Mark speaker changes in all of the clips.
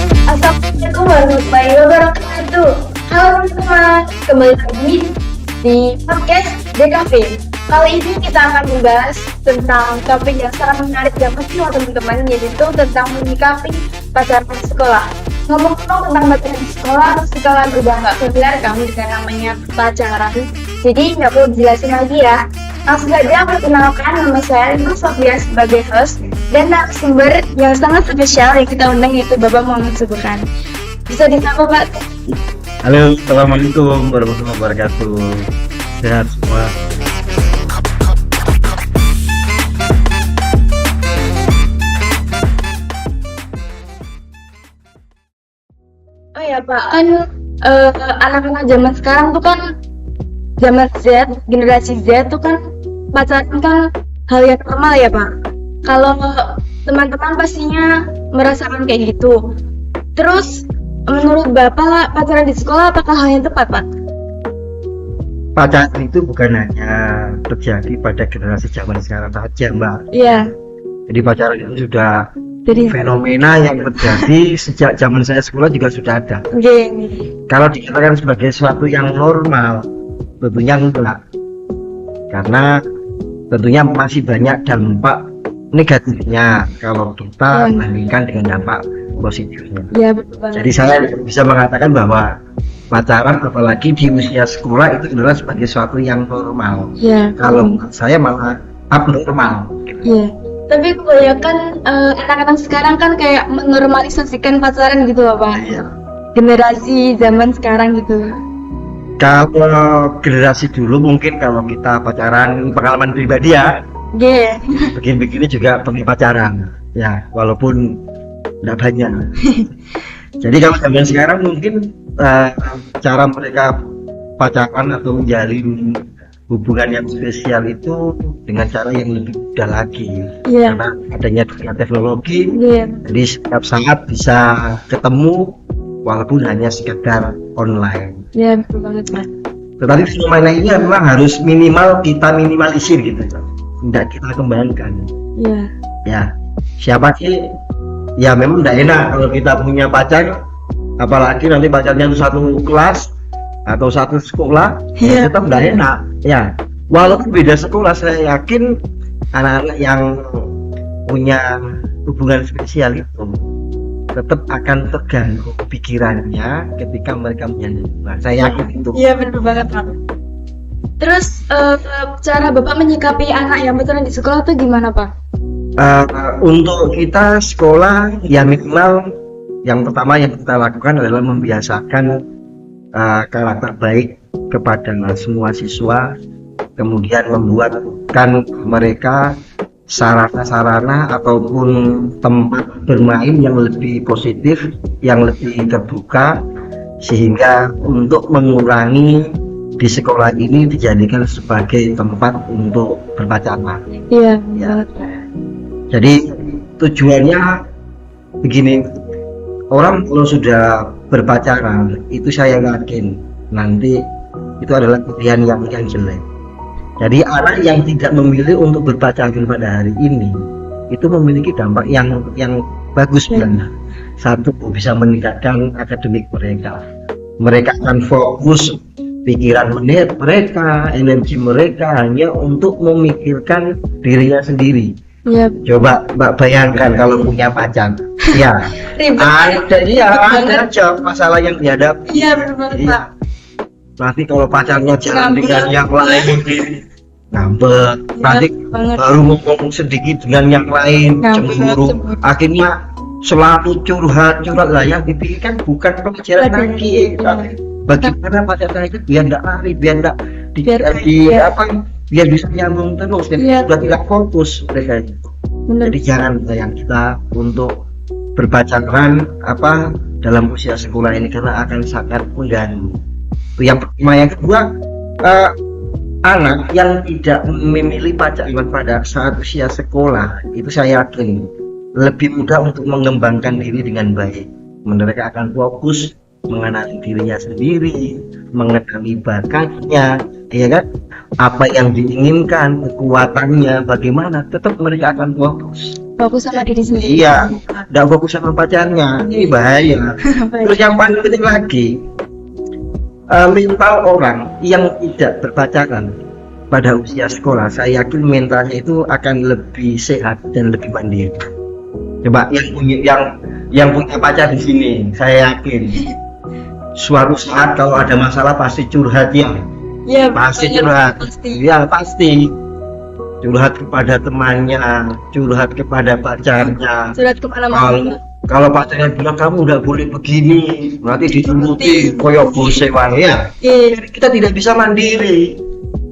Speaker 1: Assalamualaikum warahmatullahi wabarakatuh. Halo teman-teman, kembali lagi di podcast DKV. Kali ini kita akan membahas tentang topik yang sangat menarik dan pasti teman-teman, yaitu tentang menyikapi pacaran di sekolah. Ngomong-ngomong tentang pacaran di sekolah, pasti kalian udah nggak familiar kamu dengan namanya pacaran. Jadi nggak perlu dijelasin lagi ya. Langsung saja perkenalkan, nama saya Ibu Sofia sebagai host dan narasumber yang sangat spesial yang kita undang yaitu Bapak Muhammad Subhan. Bisa disapa Pak?
Speaker 2: Halo, assalamualaikum warahmatullahi wabarakatuh. Sehat semua.
Speaker 1: Oh ya Pak, kan anak-anak zaman sekarang tuh kan zaman Z, generasi Z tuh kan pacaran kan hal yang normal ya Pak. Kalau teman-teman pastinya merasakan kayak gitu. Terus menurut Bapak pacaran di sekolah apakah hal yang tepat Pak?
Speaker 2: Pacaran itu bukan hanya terjadi pada generasi zaman sekarang saja, Mbak.
Speaker 1: Iya.
Speaker 2: Jadi pacaran itu sudah
Speaker 1: Jadi
Speaker 2: fenomena yang terjadi sejak zaman saya sekolah juga sudah ada.
Speaker 1: gini.
Speaker 2: Kalau dikatakan sebagai sesuatu yang normal, tentunya enggak. Karena tentunya masih banyak dampak negatifnya kalau kita bandingkan dengan dampak positifnya.
Speaker 1: Iya betul banget.
Speaker 2: Jadi saya bisa mengatakan bahwa pacaran apalagi di usia sekolah itu adalah sebagai sesuatu yang normal.
Speaker 1: Iya.
Speaker 2: Kalau menurut saya malah abnormal.
Speaker 1: Iya. Tapi kebanyakan anak-anak sekarang kan kayak menormalisasikan pacaran gitu loh Pak.
Speaker 2: Iya.
Speaker 1: Generasi zaman sekarang gitu.
Speaker 2: Kalau generasi dulu mungkin kalau kita pacaran pengalaman pribadi ya,
Speaker 1: Iya.
Speaker 2: begini-begini juga pernah pacaran. Ya, walaupun tidak banyak. Jadi kalau zaman sekarang mungkin cara mereka pacaran atau menjalin hubungan yang spesial itu dengan cara yang lebih mudah lagi.
Speaker 1: Iya.
Speaker 2: Karena adanya dunia teknologi,
Speaker 1: Iya.
Speaker 2: jadi setiap saat bisa ketemu walaupun hanya sekedar online.
Speaker 1: Iya betul banget Pak.
Speaker 2: Tetapi fenomena ini memang harus kita minimalisir gitu, tidak kita kembangkan.
Speaker 1: Iya.
Speaker 2: Ya, siapa sih? Ya memang tidak enak kalau kita punya pacar, apalagi nanti pacarnya itu satu kelas atau satu sekolah,
Speaker 1: Iya.
Speaker 2: ya tetap tidak enak. Ya, walaupun beda sekolah, saya yakin anak-anak yang punya hubungan spesial itu tetap akan terganggu pikirannya ketika mereka menjalin hubungan. Saya yakin itu.
Speaker 1: Iya betul banget Pak. Terus cara Bapak menyikapi anak yang pacaran di sekolah tuh gimana Pak?
Speaker 2: Untuk kita sekolah ya minimal yang pertama yang kita lakukan adalah membiasakan karakter baik kepada semua siswa, kemudian membuatkan mereka sarana-sarana ataupun tempat bermain yang lebih positif, yang lebih terbuka, sehingga untuk mengurangi di sekolah ini dijadikan sebagai tempat untuk berpacaran.
Speaker 1: Iya
Speaker 2: Ya.
Speaker 1: banget.
Speaker 2: Jadi tujuannya begini, orang kalau sudah berpacaran itu saya yakin nanti itu adalah pilihan yang jelek. Jadi anak yang tidak memilih untuk berpacaran pada hari ini itu memiliki dampak yang bagus banget. Satu, bisa meningkatkan akademik mereka akan fokus pikiran mereka, energi mereka hanya untuk memikirkan dirinya sendiri.
Speaker 1: Iya.
Speaker 2: Coba Mbak bayangkan kalau punya pacar, ya ada aja masalah yang dihadapi.
Speaker 1: Iya betul banget
Speaker 2: Iya.
Speaker 1: Pak.
Speaker 2: Nanti kalau pacarnya jalan
Speaker 1: Ngambek.
Speaker 2: dengan yang lain ngambek, nanti
Speaker 1: banget.
Speaker 2: baru ngomong sedikit dengan yang lain
Speaker 1: Ngambek,
Speaker 2: cemburu,
Speaker 1: cemburu.
Speaker 2: akhirnya selalu curhat lah yang dipikirkan bukan pelajaran lagi, tapi bagaimana pacarnya itu biar tidak lari, biar tidak biar bisa nyambung terus dan
Speaker 1: Iya.
Speaker 2: sudah tidak fokus mereka.
Speaker 1: Bener.
Speaker 2: Jadi jangan sayang kita untuk berpacaran dalam usia sekolah ini karena akan sangat mengganggu. Itu yang pertama. Yang kedua, anak yang tidak memilih pacaran pada saat usia sekolah itu saya yakin lebih mudah untuk mengembangkan diri dengan baik. Mereka akan fokus mengenali dirinya sendiri, mengenali bakatnya, ya kan? Apa yang diinginkan, kekuatannya bagaimana, tetap mereka akan
Speaker 1: Fokus sama diri sendiri.
Speaker 2: iya, nggak fokus sama pacarnya, ini bahaya. Terus yang paling penting lagi, mental orang yang tidak berpacaran pada usia sekolah, saya yakin mentalnya itu akan lebih sehat dan lebih mandiri. Coba yang punya pacar di sini, saya yakin suatu saat kalau ada masalah pasti curhat ya.
Speaker 1: Iya,
Speaker 2: Pasti
Speaker 1: banget,
Speaker 2: curhat.
Speaker 1: pasti.
Speaker 2: Ya pasti curhat kepada temannya, curhat kepada pacarnya.
Speaker 1: Surat kemana-mana.
Speaker 2: Kalau pacarnya bilang kamu udah boleh begini, nanti dituruti koyok bose wae ya.
Speaker 1: Iya,
Speaker 2: Kita tidak bisa mandiri.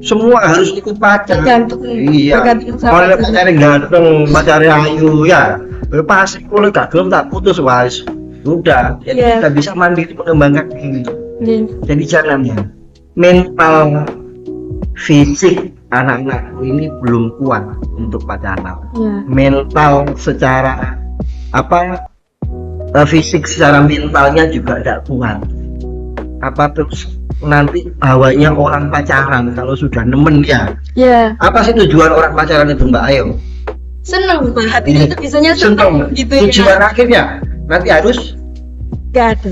Speaker 2: Semua harus ikut pacar.
Speaker 1: tergantung.
Speaker 2: Iya.
Speaker 1: Tergantung sama
Speaker 2: Kalau pacarnya ganteng, pacarnya ayu ya, pasti kalau gak gelem tak putus wis. Udah, jadi
Speaker 1: Iya.
Speaker 2: kita bisa mandiri mengembangkan diri.
Speaker 1: Iya.
Speaker 2: Jadi jangan ya, mental fisik anak-anakku ini belum kuat untuk pacaran.
Speaker 1: Iya.
Speaker 2: Mental secara fisik secara mentalnya juga tidak kuat. Terus nanti bawanya orang pacaran kalau sudah nemen ya.
Speaker 1: Iya.
Speaker 2: Apa sih tujuan orang pacaran itu Mbak Ayo?
Speaker 1: Seneng Pak, hatinya tuh bisanya
Speaker 2: Seneng.
Speaker 1: seneng gitu
Speaker 2: Tujuan
Speaker 1: ya.
Speaker 2: akhirnya nanti harus
Speaker 1: Gak ada.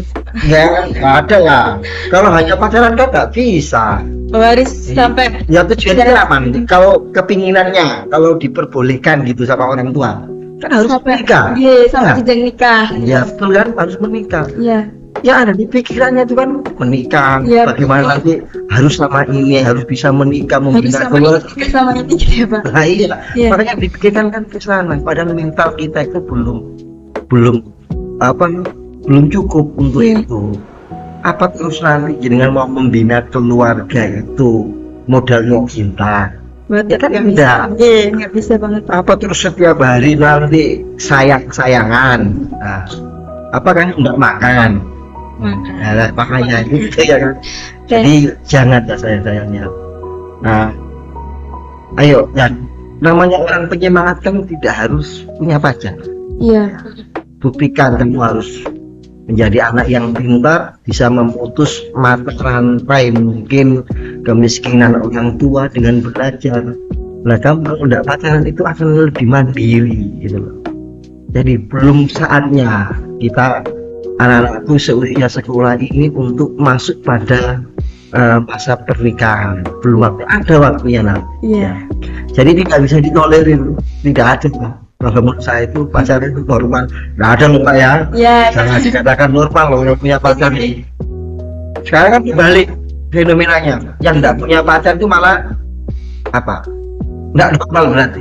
Speaker 2: ya nggak ada lah. Kalau hanya pacaran kan nggak bisa.
Speaker 1: Harus sampai
Speaker 2: Ya tujuannya apa nih? Kalau kepinginannya, kalau diperbolehkan gitu sama orang tua, kan harus
Speaker 1: sampai
Speaker 2: menikah.
Speaker 1: iya,
Speaker 2: Nah.
Speaker 1: sampai jenjang nikah.
Speaker 2: Ya betul kan, harus menikah.
Speaker 1: Iya.
Speaker 2: Ya ada di pikirannya itu kan menikah.
Speaker 1: Ya,
Speaker 2: Bagaimana nanti harus sama ini, harus bisa menikah,
Speaker 1: Harus
Speaker 2: membina
Speaker 1: sama
Speaker 2: keluarga.
Speaker 1: ini sama ini gitu ya Pak.
Speaker 2: Nah iya,
Speaker 1: Iya.
Speaker 2: makanya dipikirkan kan ke sana. Padahal mental kita itu belum cukup untuk
Speaker 1: Iya.
Speaker 2: itu. Apa terus nanti jenengan mau membina keluarga itu modalnya cinta?
Speaker 1: Berarti
Speaker 2: Ya kan
Speaker 1: nggak
Speaker 2: enggak.
Speaker 1: bisa. Iya, nggak bisa banget.
Speaker 2: Apa terus setiap hari nanti sayang-sayangan? Nah, apa kan enggak makan? Nah, makanya itu ya kan. Jadi jangan sayang-sayangnya. Nah, ayo dan namanya orang penyemangat kan tidak harus punya pacar.
Speaker 1: Iya.
Speaker 2: Buktikan kamu harus menjadi anak yang pintar, bisa memutus mata rantai mungkin kemiskinan orang tua dengan belajar. Nah kamu kalau tidak pacaran itu akan lebih mandiri gitu loh. Jadi belum saatnya kita anak-anakku seusia sekolah ini untuk masuk pada masa pernikahan. Belum waktu, ada waktunya nanti.
Speaker 1: Iya.
Speaker 2: Jadi tidak bisa ditolerir, tidak ada Pak. Kalau menurut saya itu pacaran itu normal, nggak ada loh Pak ya.
Speaker 1: Iya.
Speaker 2: Jangan dikatakan normal loh yang punya pacar nih. Sekarang kan dibalik fenomenanya, yang nggak punya pacar itu malah apa? Nggak normal berarti,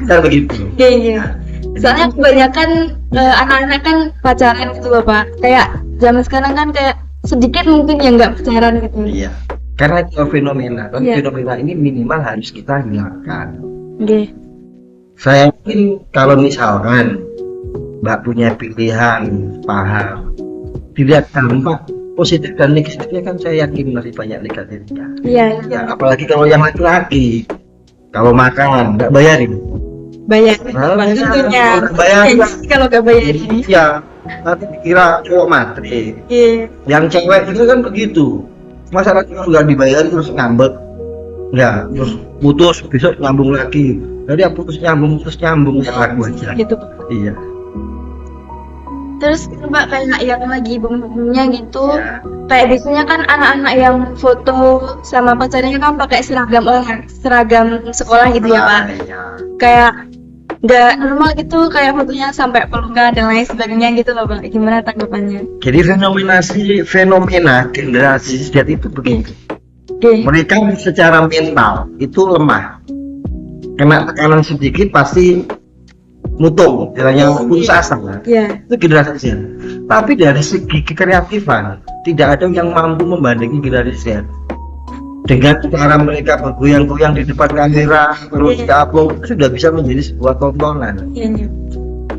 Speaker 2: kan begitu.
Speaker 1: Iya. Soalnya kebanyakan anak-anak kan pacaran gitu loh Pak. Kayak zaman sekarang kan kayak sedikit mungkin yang nggak pacaran gitu.
Speaker 2: Iya. Karena itu fenomena, dan
Speaker 1: Iya.
Speaker 2: fenomena ini minimal harus kita hilangkan.
Speaker 1: Oke.
Speaker 2: Saya yakin kalau misalkan Mbak punya pilihan, paham, dilihat dampak positif dan negatifnya kan saya yakin masih banyak negatifnya.
Speaker 1: Iya.
Speaker 2: Ya, apalagi kalau yang laki-laki, kalau makan nggak bayarin.
Speaker 1: Bayar.
Speaker 2: Nah,
Speaker 1: Tentunya.
Speaker 2: bayarin.
Speaker 1: Kalau nggak bayar.
Speaker 2: Iya, nanti dikira cowok matre.
Speaker 1: Iya.
Speaker 2: Yang cewek itu kan begitu. Masyarakat kalau nggak dibayar terus ngambek, ya terus putus besok nyambung lagi. Jadi yang putus nyambung ya aku aja.
Speaker 1: Gitu.
Speaker 2: Iya.
Speaker 1: Terus Mbak kayak yang lagi boomingnya gitu,
Speaker 2: Ya.
Speaker 1: kayak biasanya kan anak-anak yang foto sama pacarnya kan pakai seragam sekolah gitu ya Pak.
Speaker 2: Iya.
Speaker 1: Kayak nggak normal gitu, kayak fotonya sampai pelukan dan lain sebagainya gitu loh Pak. Gimana tanggapannya?
Speaker 2: Jadi fenomena generasi Z itu begitu.
Speaker 1: Oke.
Speaker 2: Mereka secara mental itu lemah. Kena tekanan sedikit pasti mutung, istilahnya putus asa.
Speaker 1: Iya.
Speaker 2: Itu generasi Z. Tapi dari segi kreatifan tidak ada yang mampu membandingi generasi Z. Dengan cara mereka bergoyang-goyang di depan kamera terus diupload sudah bisa menjadi sebuah tontonan.
Speaker 1: Iya.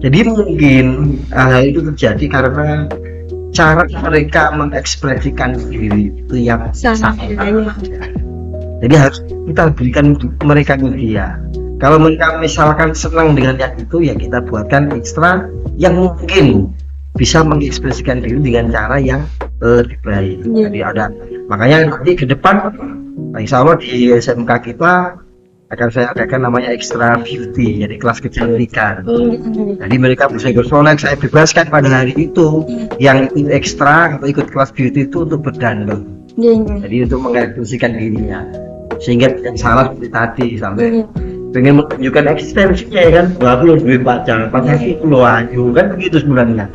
Speaker 2: Jadi mungkin hal itu terjadi karena cara mereka mengekspresikan diri itu yang
Speaker 1: Sama.
Speaker 2: salah. Jadi harus kita berikan mereka media. Kalau mereka misalkan senang dengan yang itu, ya kita buatkan ekstra yang mungkin bisa mengekspresikan diri dengan cara yang lebih baik.
Speaker 1: Iya.
Speaker 2: Jadi ada, makanya nanti ke depan Nah, insya Allah di SMK kita akan saya adakan namanya extra beauty, jadi kelas kecantikan. Jadi mereka bisa ikut soalnya saya bebaskan pada hari itu yang ikut ekstra atau ikut kelas beauty itu untuk berdandan. Jadi untuk mengekspresikan dirinya, sehingga yang salah seperti tadi sampai pengen menunjukkan eksistensinya ya kan, wah aku lebih pacar itu lo ayu kan begitu sebenarnya.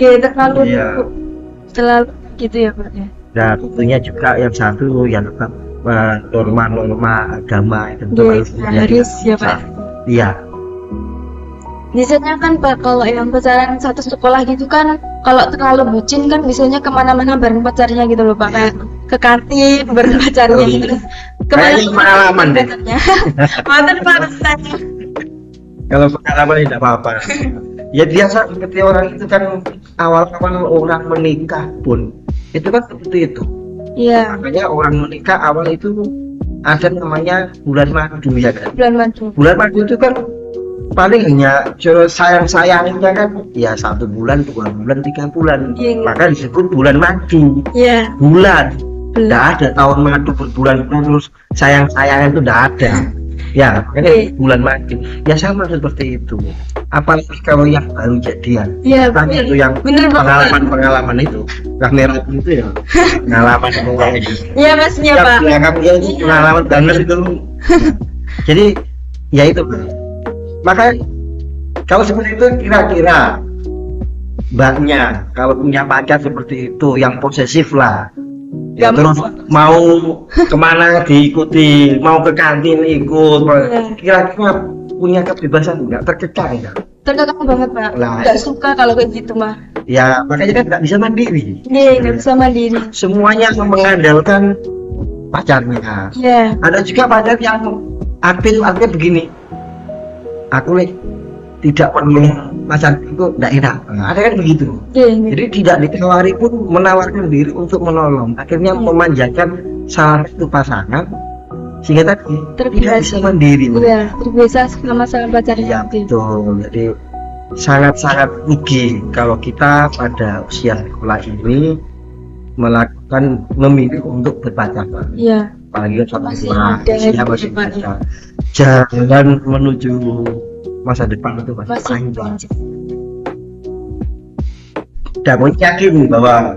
Speaker 1: Selalu gitu ya Pak ya.
Speaker 2: Nah tentunya juga yang satu yang tetap norma-norma agama itu
Speaker 1: harus ya Pak.
Speaker 2: Iya.
Speaker 1: Biasanya kan Pak kalau yang pacaran satu sekolah gitu kan, kalau terlalu bucin kan biasanya kemana-mana bareng pacarnya gitu loh Pak, kayak ke kantin bareng pacarnya gitu.
Speaker 2: Kayaknya pengalaman deh.
Speaker 1: Mantan Pak tanya.
Speaker 2: Kalau pengalaman tidak apa-apa. Ya biasa seperti orang itu kan awal-awal orang menikah pun itu kan seperti itu.
Speaker 1: Iya.
Speaker 2: Makanya orang menikah awal itu ada namanya bulan madu ya kan.
Speaker 1: Bulan madu.
Speaker 2: Bulan madu itu kan paling hanya sayang-sayangnya kan ya 1 bulan, 2 bulan, 3 bulan. Maka disebut bulan madu.
Speaker 1: Iya.
Speaker 2: Bulan. Tidak ada tahun madu berbulan-bulan terus sayang-sayangnya itu tidak ada. Ya, makanya bulan madu. Ya sama seperti itu. Apalagi kalau yang baru jadian.
Speaker 1: Iya.
Speaker 2: Itu yang pengalaman-pengalaman itu. Kamera itu ya. Pengalaman itu.
Speaker 1: Iya Masnya Pak.
Speaker 2: Ya kamu ya pengalaman banget itu. Jadi ya itu. Makanya kalau seperti itu kira-kira mbaknya kalau punya pacar seperti itu yang posesif lah. Ya, terus mau kemana diikuti, mau ke kantin ikut, kira-kira punya kebebasan nggak, terkekang nggak?
Speaker 1: Terkekang banget Pak, nggak suka kalau kayak gitu mah.
Speaker 2: Ya makanya kan nggak bisa mandiri.
Speaker 1: Iya nggak bisa mandiri.
Speaker 2: Semuanya mengandalkan pacarnya.
Speaker 1: Iya.
Speaker 2: Ada juga pacar yang aktif begini, aku tidak perlu pacar itu tidak enak. Nah, ada kan begitu. Jadi tidak ditawari pun menawarkan diri untuk menolong. Akhirnya memanjakan salah satu pasangan sehingga tadi tidak bisa mandiri.
Speaker 1: Iya, terbiasa sama pacarnya.
Speaker 2: Iya betul. Jadi sangat-sangat rugi kalau kita pada usia sekolah ini memilih untuk berpacaran. Iya. Apalagi masih muda. Jalan menuju masa depan itu masih panjang. Dan mau yakin bahwa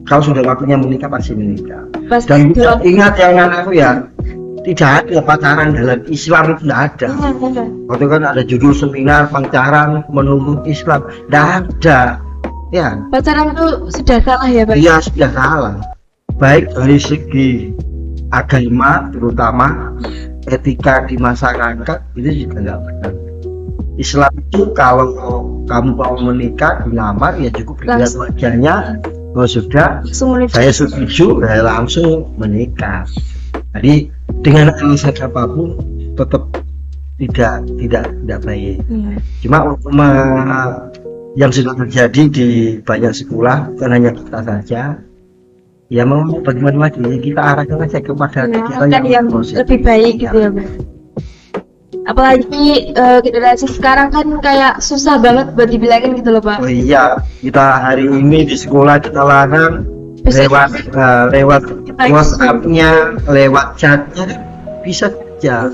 Speaker 2: kalau sudah waktunya menikah pasti menikah. Dan ingat yang aku ya, tidak ada pacaran dalam Islam itu tidak ada. Waktu kan ada judul seminar pacaran menurut Islam, tidak ada. Ya. Pacaran itu sudah salah ya Pak? Iya sudah salah. Baik dari segi agama terutama etika di masyarakat itu juga tidak benar. Islam itu kalau kamu mau menikah dilamar ya cukup dilihat wajahnya, oh sudah saya setuju, saya langsung menikah. Jadi dengan alasan apapun tetap tidak baik. Cuma yang sudah terjadi di banyak sekolah bukan hanya kita saja. Ya mau bagaimana lagi kita arahkan saja kepada kegiatan yang lebih baik gitu ya Bang. Apalagi generasi sekarang kan kayak susah banget buat dibilangin gitu loh Pak. Oh iya, kita hari ini di sekolah kita larang lewat WhatsApp-nya, lewat chatnya bisa saja.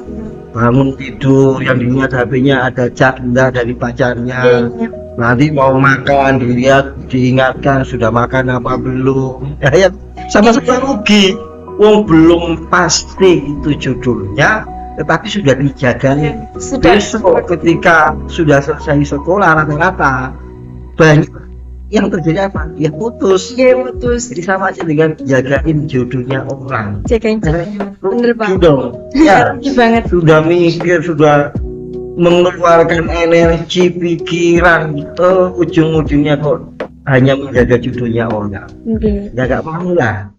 Speaker 2: Bangun tidur yang dilihat HP-nya ada chat dari pacarnya. Nanti mau makan dilihat, diingatkan sudah makan apa belum. Ya sama-sama rugi. Wong belum pasti itu judulnya, tetapi sudah dijaga. Besok ketika sudah selesai sekolah rata-rata banyak yang terjadi apa? Ya putus. Jadi sama aja dengan jagain jodohnya orang. Jagain bener Pak. Ya banget. Sudah mikir, sudah mengeluarkan energi pikiran, ujung-ujungnya kok hanya menjaga jodohnya orang. Ya nggak mau lah.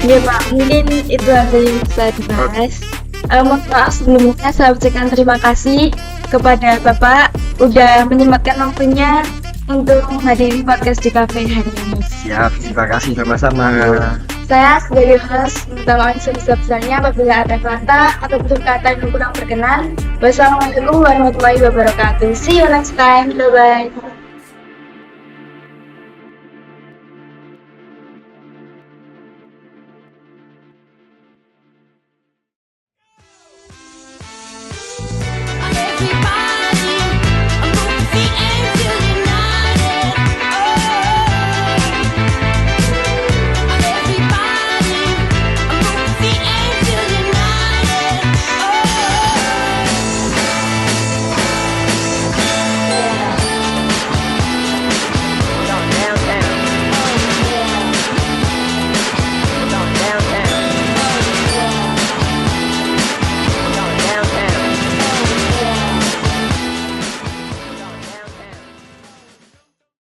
Speaker 1: Ya Pak, mungkin itu aja yang bisa dibahas. Mohon maaf sebelumnya saya ucapkan terima kasih kepada Bapak udah menyempatkan waktunya untuk menghadiri podcast di Cafe hari ini.
Speaker 2: Siap, terima kasih sama-sama.
Speaker 1: Saya sebagai host minta maaf sebesar-besarnya apabila ada kata atau tutur kata yang kurang berkenan. Wassalamualaikum warahmatullahi wabarakatuh. See you next time. Bye-bye.